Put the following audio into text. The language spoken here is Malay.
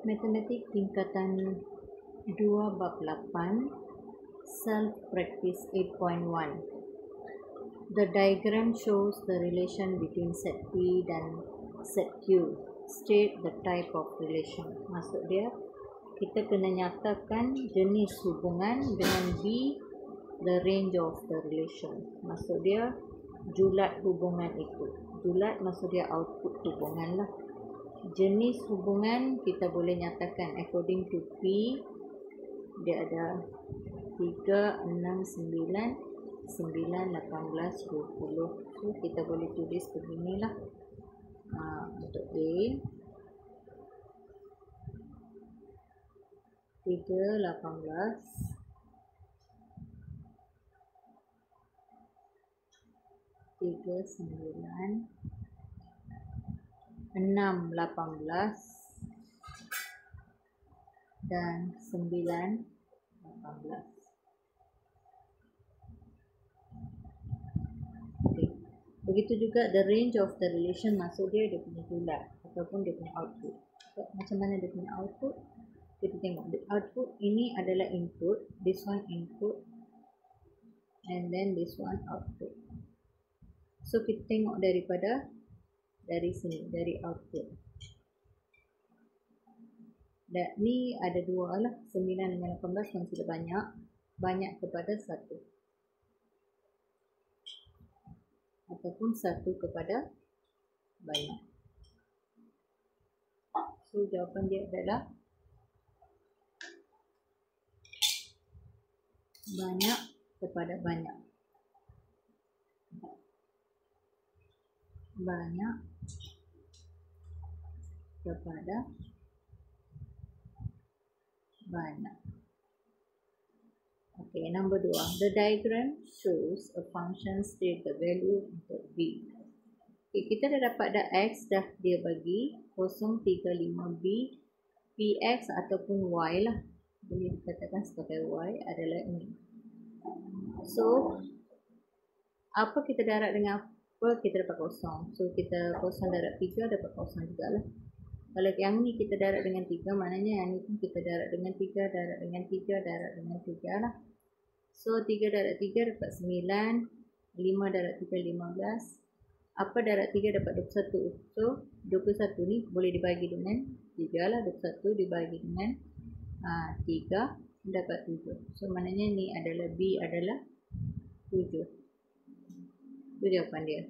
Matematik tingkatan 2 bab 8 Self Practice 8.1. The diagram shows the relation between set P dan set Q. State the type of relation. Maksud dia, kita kena nyatakan jenis hubungan dengan B, the range of the relation. Maksud dia, julat hubungan itu. Julat maksud dia output hubungan lah. Jenis hubungan kita boleh nyatakan according to P, dia ada 3, 6, 9, 9, 18, 20. So kita boleh tulis beginilah. Untuk A 3, 18, 3, 9, 6, 18 dan 9, 18. Okay. Begitu juga the range of the relation, maksud dia punya julat ataupun dia punya output. So, macam mana dia punya output? Kita tengok the output ini adalah input, this one input and then this one output. So kita tengok dari sini, dari output. Dan ni ada dua lah, 9 dengan 18 yang sudah banyak kepada 1 ataupun 1 kepada banyak. So jawapan dia adalah banyak kepada banyak. Banyak kepada banyak. Okay, number 2. The diagram shows a function state the value untuk B. Okay, kita dah dapat X dah dia bagi 035B, Px ataupun Y lah. Boleh dikatakan sebagai Y adalah ini. So, apa kita darab dengan apa, kita dapat kosong. So, kita kosong darab 3, dapat kosong juga lah. Kalau yang ni kita darab dengan 3, maknanya yang ni pun kita darab dengan 3, darab dengan 3, darab dengan 3 lah. So, 3 darab 3 dapat 9, 5 darab 3, 15. Apa darab 3 dapat 21. So, 21 ni boleh dibagi dengan 3 lah. 21 dibagi dengan 3 dapat 7. So, maknanya ni adalah B adalah 7. Itu jawapan dia.